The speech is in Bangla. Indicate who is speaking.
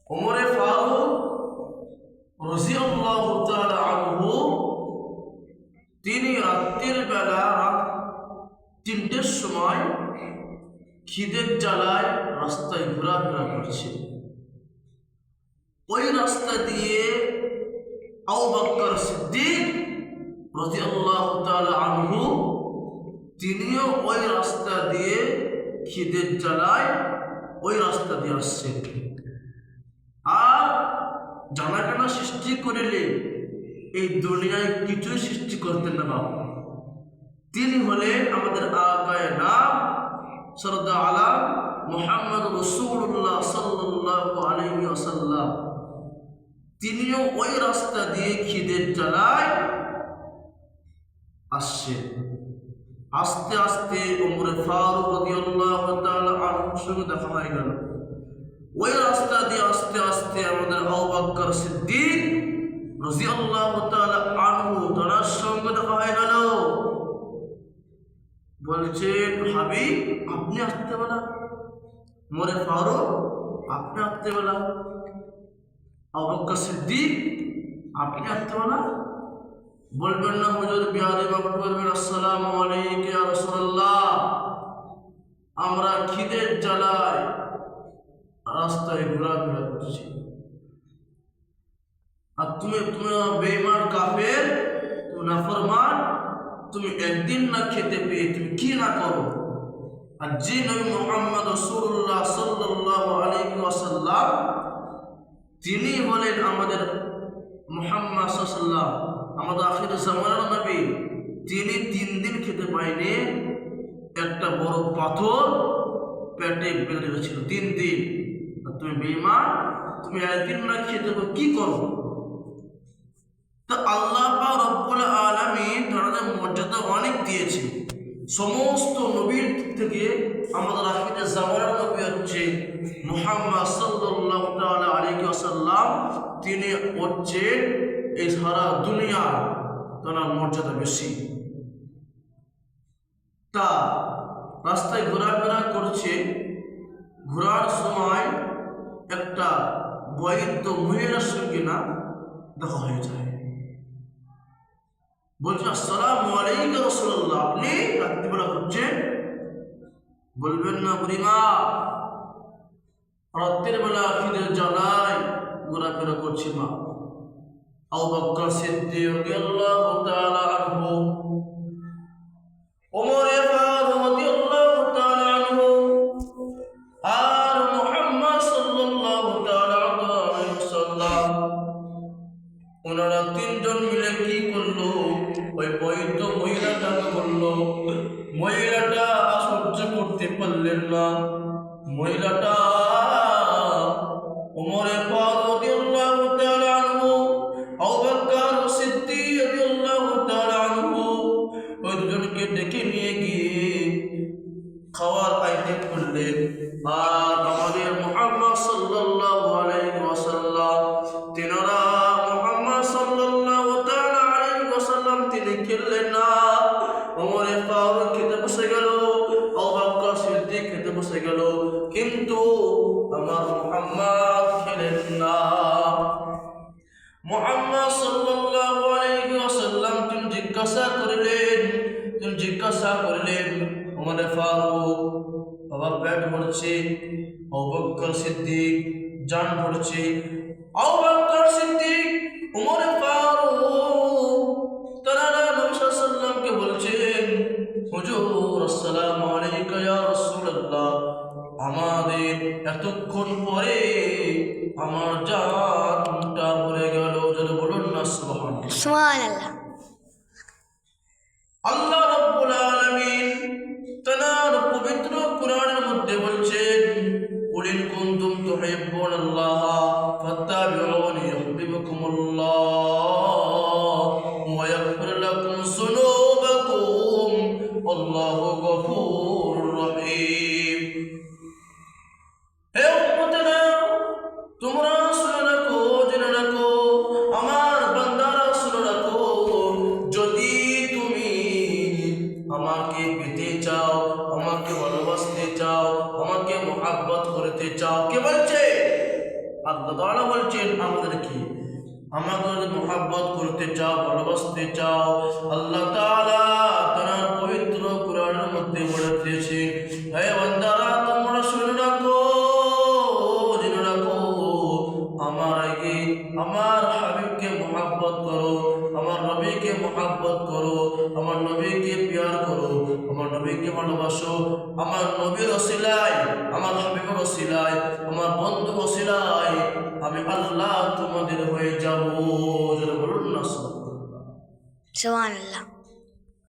Speaker 1: ওমরে ফারুক রাদিয়াল্লাহু তাআলা আনহু তিনি রাতের বেলা রাত ৩টের সময় খিদের জ্বালায় রাস্তায় ঘোরাফেরা করছে। ওই রাস্তা দিয়ে আবু বকর সিদ্দিক রাদিয়াল্লাহু তাআলা আনহু তিনিও ওই রাস্তা দিয়ে খিদের জ্বালায় ওই রাস্তা দিয়ে আসছেন। আর জানাকানা সৃষ্টি করিলে এই দুনিয়ায় কিছুই সৃষ্টি করতেন না বাবা। তিনি হলেন আমাদের আকায়ে নাম সরদার আলম মুহাম্মদ রাসূলুল্লাহ সাল্লাল্লাহু আলাইহি ওয়াসাল্লাম। তিনিও ওই রাস্তা দিয়ে খিদের জ্বালায় আসছেন। আস্তে আস্তে ওমর ফারুক রাদিয়াল্লাহু তাআলা আনহুর সঙ্গে দেখা হয়ে গেল। ওই রাস্তা দিয়ে আস্তে আস্তে আমাদের আবু বকর সিদ্দিক রাদিয়াল্লাহু তাআলা আনহু তার সঙ্গে দেখা হয়ে গেল। বলছেন, হাবিব আপনি আসতে বলা, ওমর ফারুক আপনি আসতে বলা, আবু বকর সিদ্দিক আপনি আসতে বলা। বলবেন না হুজুর বিয়াদবি মাফ করবেন, আসসালামু আলাইকুম ইয়া রাসূলুল্লাহ, আমরা খিদের জ্বালায় রাস্তায় ঘোরাফেরা করছি, আর তুমি বেঈমান কাফের, তুমি নাফরমান, তুমি একদিন না খেতে পেয়ে তুমি কি না করো। আর যে নবী মুহাম্মদ রাসূলুল্লাহ সাল্লাল্লাহু আলাইহি ওয়াসাল্লাম তিনি হলেন আমাদের মুহাম্মদ সাল্লাল্লাহু আলাইহি ওয়াসাল্লাম, আমাদের আখির জামানার নবী। তিনি 3 দিন খেতে পায়নি, একটা বড় পাথর পেটে বেঁধে রেখেছিল 3 দিন। আর তুমি বেঈমান, তুমি একদিন না খেতে কি করো। তো আল্লাহ পাক রব্বুল আলামিন তাদের মর্যাদা অনেক দিয়েছে। সমস্ত নবীর থেকে আমাদের আখির জামানার নবী হচ্ছে মুহাম্মদ সাল্লাল্লাহু তাআলা আলাইহি ওয়াসাল্লাম। তিনি হচ্ছে এই সারা দুনিয়ার তার মর্যাদা বেশি। তা রাস্তায় ঘোরাফেরা করছে, ঘোরার সময় একটা বয়স্ক মহিলার সঙ্গে না দেখা হয়ে যায়। বলছে, আসসালামু আলাইকুম ইয়া রাসূলুল্লাহ, আপনি রাত্রিবেলা হচ্ছেন? বলবেন না বুড়িমা, রাতের বেলা খিদের জ্বালায় ঘোরাফেরা করছি মা। আবু বকর সিদ্দিক রাদিয়াল্লাহু তাআলা আনহু, ওমর ফারুক রাদিয়াল্লাহু তাআলা আনহু, আর মুহাম্মদ সাল্লাল্লাহু তাআলা আলাইহি ওয়াসাল্লাম, ওনারা 3 জন মিলে কি করলো, ওই বৈধ মহিলাটাকে বললো। মহিলাটা সহ্য করতে পারলেন না। মহিলাটা ওমর ফারুক রাদিয়াল্লাহু তাআলা আনহু, আবু বকর সিদ্দিক রাদিয়াল্লাহু তাআলা আনহু ওই দুজনকে ডেকে নিয়ে গিয়ে খাওয়ার আয়োজন করলেন। আর আমাদের মুহাম্মদ সাল্লাল্লাহু আলাইহি ওয়াসাল্লাম তিনারা মুহাম্মদ সাল্লাল্লাহু তাআলা আলাইহি ওয়াসাল্লাম তিনি খেলেন না। ওমর ফারুক খেতে বসে গেল, আবু বকর সিদ্দিক খেতে বসে গেল, কিন্তু আমার মুহাম্মদ খেলেন না। মুহাম্মদ সাল্লাল্লাহু আলাইহি ওয়াসাল্লাম তিনি জিজ্ঞাসা করলেন, ওমর ফারুক বাবা পেট ভরছে, আবু বকর সিদ্দিক জান ভরছে। আবু বকর সিদ্দিক ওমর ফারুক তারা নবী সাল্লাল্লাহু আলাইহি ওয়াসাল্লামকে বলছেন, হুজুর আসসালামু আলাইকুম ইয়া রাসূলুল্লাহ, আমাদের এতক্ষণ পরে আমার জানটা ভরে গেল। যদি বলুন না সুবহানাল্লাহ।
Speaker 2: সুবহানাল্লাহ।
Speaker 1: আল্লাহ রাব্বুল আলামিন তার পবিত্র কোরআনের মধ্যে বলছেন, কুল ইন কুনতুম তুহিব্বুনাল্লাহ ফাত্তাবিউনি ইউহিব্বুকুমুল্লাহ ওয়া ইয়াগফির লাকুম যুনুবাকুম আল্লাহু গফুরুর রহিম। হে উম্মতেরা, তোমরা শুনে রাখো, জেনে রাখো, আমার বান্দারা শুনে রাখো, যদি তুমি আমাকে পেতে চাও, আমাকে ভালোবাসতে চাও, আমাকে মহব্বত করতে চাও, কে বলছে? আল্লাহ তাআলা বলছেন আমাদেরকে, আমাকে যদি মুহাব্বত করতে চাও, ভালোবাসতে চাও, আল্লাহ তাআলা তার পবিত্র কোরআনের মধ্যে বলে দিয়েছেন, হে বান্দারা তোমরা শুনে রাখো, জেনে রাখো, আমার আগে আমার হাবিবকে মুহাব্বত করো, আমার নবীকে মুহাব্বত করো, আমার নবীকে প্যার করো, আমার নবীকে ভালোবাসো, আমার নবীর ওসিলায়, আমার হাবিবের ওসিলায়, আমার বন্ধুর ওসিলায় আমি আল্লাহ তোমাদের হয়ে যাব। যারা বলুন না সুবহানাল্লাহ।
Speaker 2: সুবহানাল্লাহ।